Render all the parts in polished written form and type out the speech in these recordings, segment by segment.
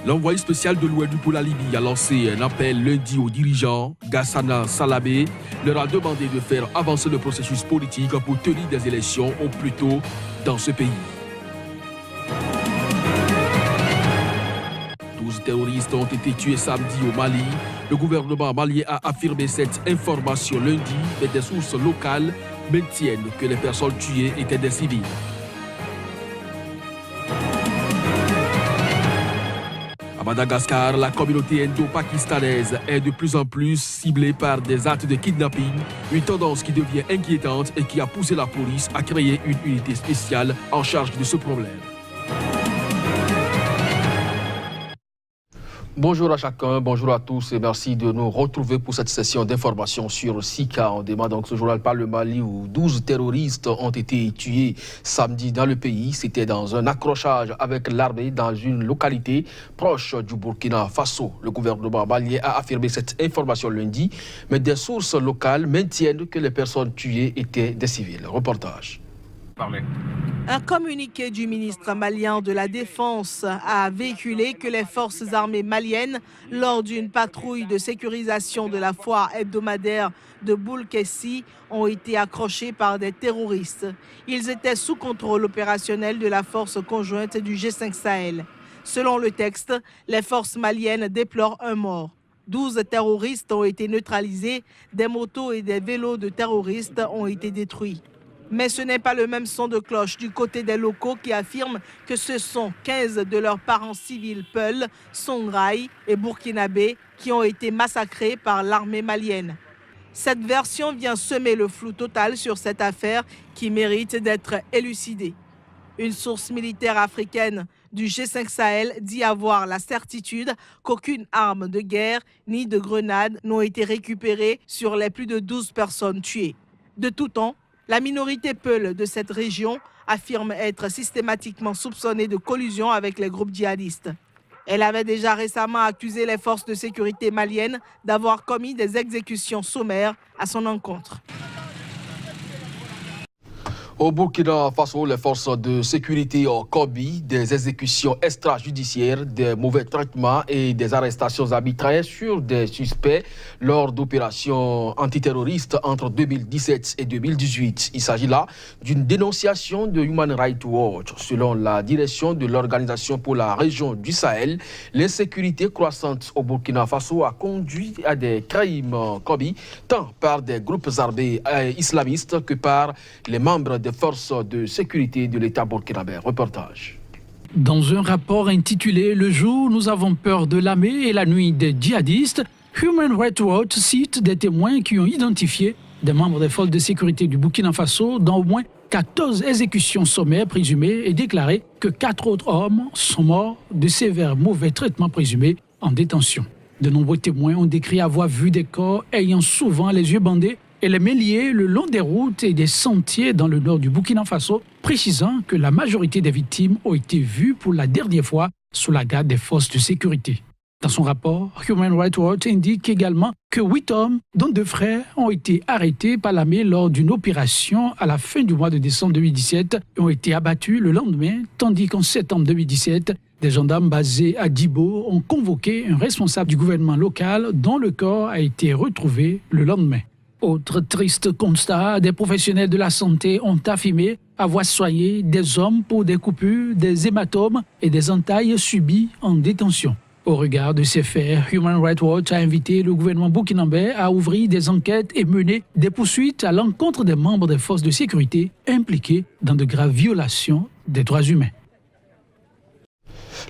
L'envoyé spécial de l'ONU pour la Libye a lancé un appel lundi aux dirigeants. Gassana Salabé leur a demandé de faire avancer le processus politique pour tenir des élections au plus tôt dans ce pays. 12 terroristes ont été tués samedi au Mali. Le gouvernement malien a affirmé cette information lundi, mais des sources locales maintiennent que les personnes tuées étaient des civils. À Madagascar, la communauté indo-pakistanaise est de plus en plus ciblée par des actes de kidnapping, une tendance qui devient inquiétante et qui a poussé la police à créer une unité spéciale en charge de ce problème. Bonjour à chacun, bonjour à tous et merci de nous retrouver pour cette session d'information sur Sika. On démarre donc ce journal par le Mali où 12 terroristes ont été tués samedi dans le pays. C'était dans un accrochage avec l'armée dans une localité proche du Burkina Faso. Le gouvernement malien a affirmé cette information lundi, mais des sources locales maintiennent que les personnes tuées étaient des civils. Reportage. Un communiqué du ministre malien de la Défense a véhiculé que les forces armées maliennes, lors d'une patrouille de sécurisation de la foire hebdomadaire de Boulkessi, ont été accrochés par des terroristes. Ils étaient sous contrôle opérationnel de la force conjointe du G5 Sahel. Selon le texte, les forces maliennes déplorent un mort. 12 terroristes ont été neutralisés, des motos et des vélos de terroristes ont été détruits. Mais ce n'est pas le même son de cloche du côté des locaux qui affirment que ce sont 15 de leurs parents civils Peul, Songhai et Burkinabé qui ont été massacrés par l'armée malienne. Cette version vient semer le flou total sur cette affaire qui mérite d'être élucidée. Une source militaire africaine du G5 Sahel dit avoir la certitude qu'aucune arme de guerre ni de grenade n'ont été récupérées sur les plus de 12 personnes tuées. De tout temps, la minorité Peul de cette région affirme être systématiquement soupçonnée de collusion avec les groupes djihadistes. Elle avait déjà récemment accusé les forces de sécurité maliennes d'avoir commis des exécutions sommaires à son encontre. Au Burkina Faso, les forces de sécurité ont commis des exécutions extrajudiciaires, des mauvais traitements et des arrestations arbitraires sur des suspects lors d'opérations antiterroristes entre 2017 et 2018. Il s'agit là d'une dénonciation de Human Rights Watch. Selon la direction de l'Organisation pour la région du Sahel, l'insécurité croissante au Burkina Faso a conduit à des crimes commis tant par des groupes armés islamistes que par les membres des forces de sécurité de l'État burkinabé. Reportage. Dans un rapport intitulé « Le jour, nous avons peur de l'armée et la nuit des djihadistes », Human Rights Watch cite des témoins qui ont identifié des membres des forces de sécurité du Burkina Faso dans au moins 14 exécutions sommaires présumées et déclaré que 4 autres hommes sont morts de sévères mauvais traitements présumés en détention. De nombreux témoins ont décrit avoir vu des corps ayant souvent les yeux bandés et les mains liées le long des routes et des sentiers dans le nord du Burkina Faso, précisant que la majorité des victimes ont été vues pour la dernière fois sous la garde des forces de sécurité. Dans son rapport, Human Rights Watch indique également que 8 hommes, dont 2 frères, ont été arrêtés par l'armée lors d'une opération à la fin du mois de décembre 2017 et ont été abattus le lendemain, tandis qu'en septembre 2017, des gendarmes basés à Dibo ont convoqué un responsable du gouvernement local dont le corps a été retrouvé le lendemain. Autre triste constat, des professionnels de la santé ont affirmé avoir soigné des hommes pour des coupures, des hématomes et des entailles subies en détention. Au regard de ces faits, Human Rights Watch a invité le gouvernement burkinabé à ouvrir des enquêtes et mener des poursuites à l'encontre des membres des forces de sécurité impliqués dans de graves violations des droits humains.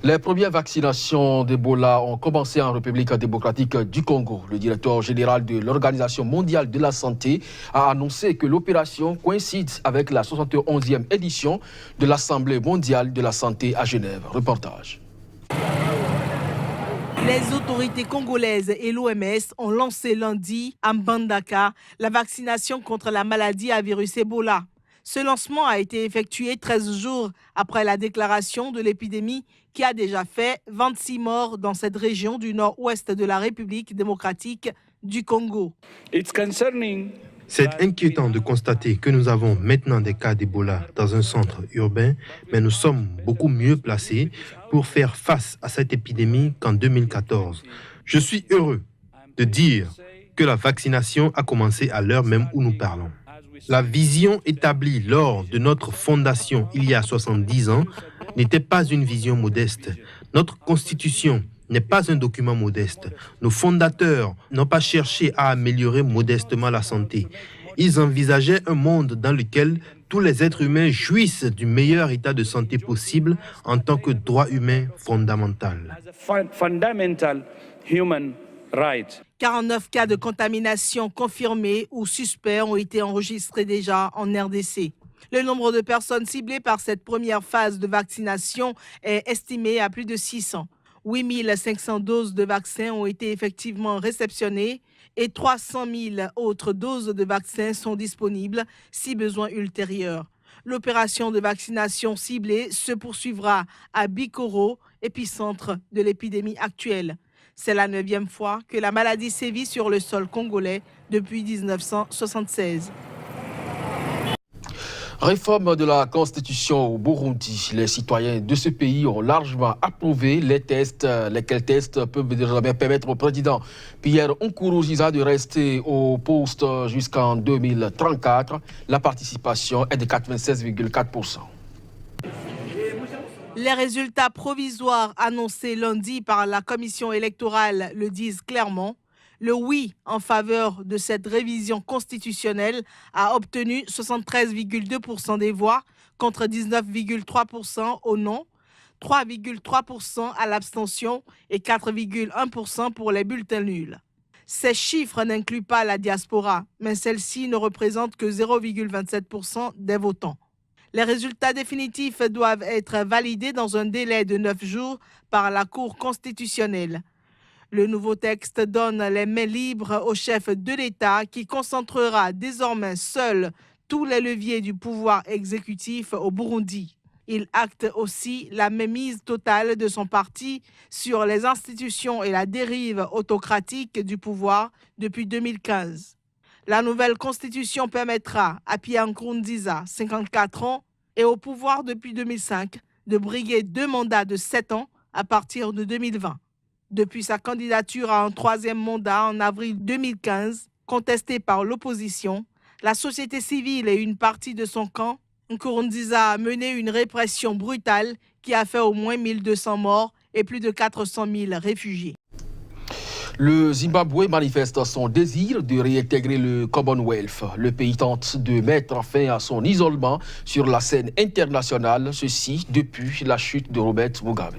Les premières vaccinations d'Ebola ont commencé en République démocratique du Congo. Le directeur général de l'Organisation mondiale de la santé a annoncé que l'opération coïncide avec la 71e édition de l'Assemblée mondiale de la santé à Genève. Reportage. Les autorités congolaises et l'OMS ont lancé lundi à Mbandaka la vaccination contre la maladie à virus Ebola. Ce lancement a été effectué 13 jours après la déclaration de l'épidémie qui a déjà fait 26 morts dans cette région du nord-ouest de la République démocratique du Congo. It's concerning C'est inquiétant de constater que nous avons maintenant des cas d'Ebola dans un centre urbain, mais nous sommes beaucoup mieux placés pour faire face à cette épidémie qu'en 2014. Je suis heureux de dire que la vaccination a commencé à l'heure même où nous parlons. La vision établie lors de notre fondation il y a 70 ans n'était pas une vision modeste. Notre constitution n'est pas un document modeste. Nos fondateurs n'ont pas cherché à améliorer modestement la santé. Ils envisageaient un monde dans lequel tous les êtres humains jouissent du meilleur état de santé possible en tant que droit humain fondamental. 49 cas de contamination confirmés ou suspects ont été enregistrés déjà en RDC. Le nombre de personnes ciblées par cette première phase de vaccination est estimé à plus de 600. 8 500 doses de vaccins ont été effectivement réceptionnées et 300 000 autres doses de vaccins sont disponibles si besoin ultérieur. L'opération de vaccination ciblée se poursuivra à Bikoro, épicentre de l'épidémie actuelle. C'est la 9e fois que la maladie sévit sur le sol congolais depuis 1976. Réforme de la Constitution au Burundi. Les citoyens de ce pays ont largement approuvé les tests. Lesquels tests peuvent désormais permettre au président Pierre Nkurunziza de rester au poste jusqu'en 2034. La participation est de 96,4%. Les résultats provisoires annoncés lundi par la commission électorale le disent clairement. Le oui en faveur de cette révision constitutionnelle a obtenu 73,2% des voix contre 19,3% au non, 3,3% à l'abstention et 4,1% pour les bulletins nuls. Ces chiffres n'incluent pas la diaspora, mais celle-ci ne représente que 0,27% des votants. Les résultats définitifs doivent être validés dans un délai de 9 jours par la Cour constitutionnelle. Le nouveau texte donne les mains libres au chef de l'État qui concentrera désormais seul tous les leviers du pouvoir exécutif au Burundi. Il acte aussi la mainmise totale de son parti sur les institutions et la dérive autocratique du pouvoir depuis 2015. La nouvelle constitution permettra à Pierre Nkurunziza, 54 ans, et au pouvoir depuis 2005, de briguer 2 mandats de 7 ans à partir de 2020. Depuis sa candidature à un 3e mandat en avril 2015, contesté par l'opposition, la société civile et une partie de son camp, Nkurunziza a mené une répression brutale qui a fait au moins 1200 morts et plus de 400 000 réfugiés. Le Zimbabwe manifeste son désir de réintégrer le Commonwealth. Le pays tente de mettre fin à son isolement sur la scène internationale, ceci depuis la chute de Robert Mugabe.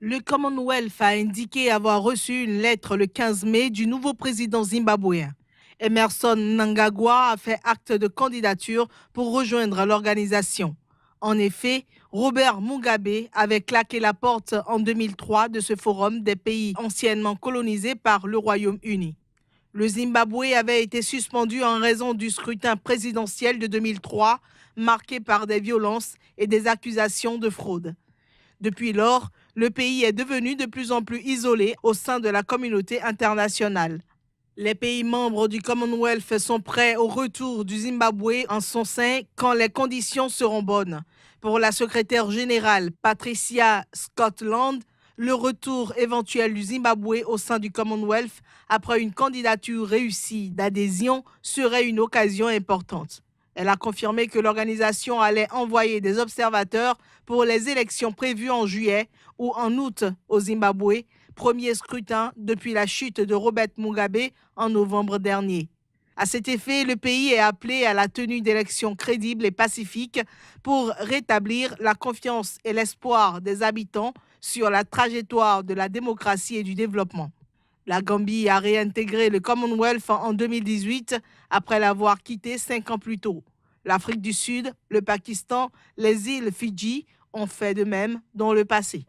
Le Commonwealth a indiqué avoir reçu une lettre le 15 mai du nouveau président zimbabwéen. Emerson Mnangagwa a fait acte de candidature pour rejoindre l'organisation. En effet, Robert Mugabe avait claqué la porte en 2003 de ce forum des pays anciennement colonisés par le Royaume-Uni. Le Zimbabwe avait été suspendu en raison du scrutin présidentiel de 2003, marqué par des violences et des accusations de fraude. Depuis lors, le pays est devenu de plus en plus isolé au sein de la communauté internationale. Les pays membres du Commonwealth sont prêts au retour du Zimbabwe en son sein quand les conditions seront bonnes. Pour la secrétaire générale Patricia Scotland, le retour éventuel du Zimbabwe au sein du Commonwealth après une candidature réussie d'adhésion serait une occasion importante. Elle a confirmé que l'organisation allait envoyer des observateurs pour les élections prévues en juillet ou en août au Zimbabwe, premier scrutin depuis la chute de Robert Mugabe en novembre dernier. À cet effet, le pays est appelé à la tenue d'élections crédibles et pacifiques pour rétablir la confiance et l'espoir des habitants sur la trajectoire de la démocratie et du développement. La Gambie a réintégré le Commonwealth en 2018 après l'avoir quitté 5 ans plus tôt. L'Afrique du Sud, le Pakistan, les îles Fidji ont fait de même dans le passé.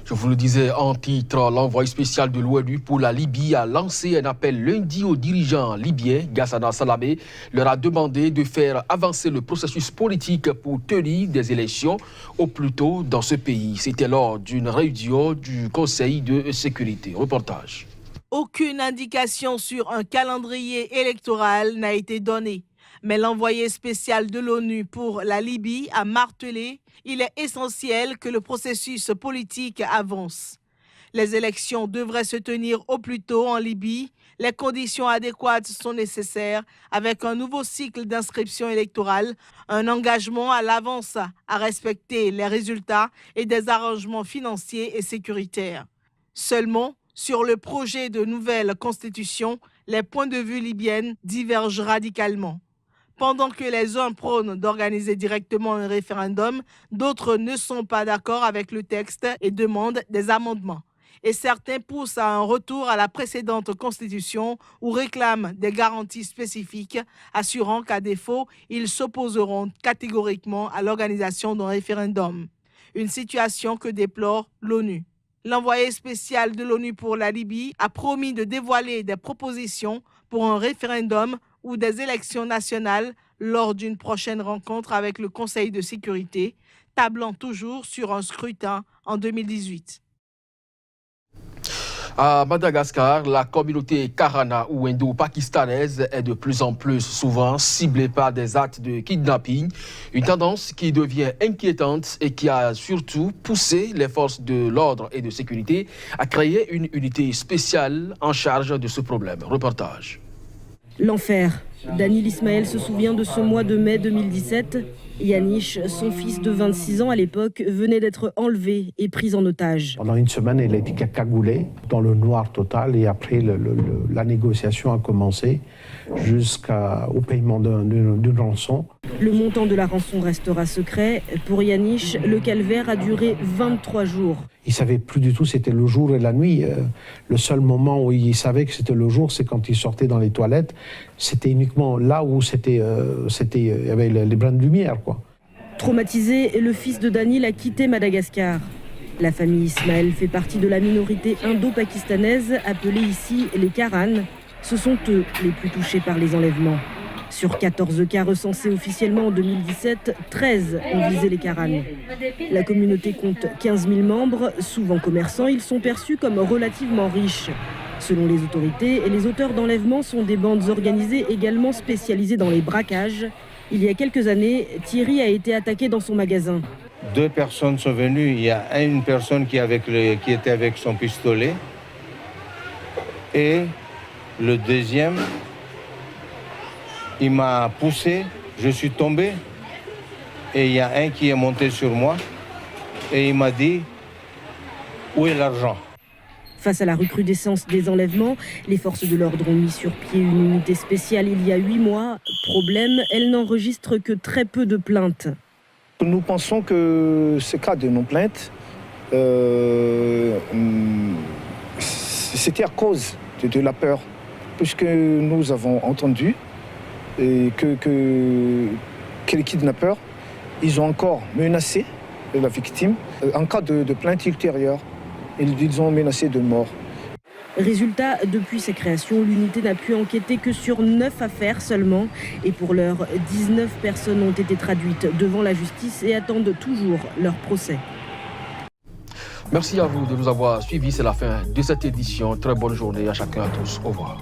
Je vous le disais en titre, l'envoyé spécial de l'ONU pour la Libye a lancé un appel lundi aux dirigeants libyens. Ghazana Salamé leur a demandé de faire avancer le processus politique pour tenir des élections au plus tôt dans ce pays. C'était lors d'une réunion du Conseil de sécurité. Reportage. Aucune indication sur un calendrier électoral n'a été donnée. Mais l'envoyé spécial de l'ONU pour la Libye a martelé qu'il est essentiel que le processus politique avance. Les élections devraient se tenir au plus tôt en Libye. Les conditions adéquates sont nécessaires avec un nouveau cycle d'inscription électorale, un engagement à l'avance à respecter les résultats et des arrangements financiers et sécuritaires. Seulement, sur le projet de nouvelle constitution, les points de vue libyens divergent radicalement. Pendant que les uns prônent d'organiser directement un référendum, d'autres ne sont pas d'accord avec le texte et demandent des amendements. Et certains poussent à un retour à la précédente constitution ou réclament des garanties spécifiques, assurant qu'à défaut, ils s'opposeront catégoriquement à l'organisation d'un référendum. Une situation que déplore l'ONU. L'envoyé spécial de l'ONU pour la Libye a promis de dévoiler des propositions pour un référendum ou des élections nationales lors d'une prochaine rencontre avec le Conseil de sécurité, tablant toujours sur un scrutin en 2018. À Madagascar, la communauté Karana ou indo-pakistanaise est de plus en plus souvent ciblée par des actes de kidnapping, une tendance qui devient inquiétante et qui a surtout poussé les forces de l'ordre et de sécurité à créer une unité spéciale en charge de ce problème. Reportage. L'enfer. Daniel Ismaël se souvient de ce mois de mai 2017. Yanish, son fils de 26 ans à l'époque, venait d'être enlevé et pris en otage. Pendant une semaine, elle a été cagoulée dans le noir total et après la négociation a commencé jusqu'au paiement d'une rançon. Le montant de la rançon restera secret. Pour Yanish, le calvaire a duré 23 jours. Il ne savait plus du tout c'était le jour et la nuit. Le seul moment où il savait que c'était le jour, c'est quand il sortait dans les toilettes. C'était uniquement là où il y avait les brins de lumière, quoi. Traumatisé, le fils de Daniel a quitté Madagascar. La famille Ismaël fait partie de la minorité indo-pakistanaise appelée ici les Karanes. Ce sont eux les plus touchés par les enlèvements. Sur 14 cas recensés officiellement en 2017, 13 ont visé les Karanes. La communauté compte 15 000 membres, souvent commerçants. Ils sont perçus comme relativement riches. Selon les autorités, les auteurs d'enlèvements sont des bandes organisées également spécialisées dans les braquages. Il y a quelques années, Thierry a été attaqué dans son magasin. 2 personnes sont venues. Il y a une personne qui était avec son pistolet. Et le deuxième, il m'a poussé, je suis tombé. Et il y a un qui est monté sur moi. Et il m'a dit, où est l'argent ? Face à la recrudescence des enlèvements, les forces de l'ordre ont mis sur pied une unité spéciale il y a 8 mois. Problème, elle n'enregistre que très peu de plaintes. Nous pensons que ce cas de nos plaintes, c'était à cause de la peur, puisque nous avons entendu que les kidnappeurs, ils ont encore menacé la victime en cas de plainte ultérieure. Ils ont menacé de mort. Résultat, depuis sa création, l'unité n'a pu enquêter que sur 9 affaires seulement. Et pour l'heure, 19 personnes ont été traduites devant la justice et attendent toujours leur procès. Merci à vous de nous avoir suivis. C'est la fin de cette édition. Très bonne journée à chacun et à tous. Au revoir.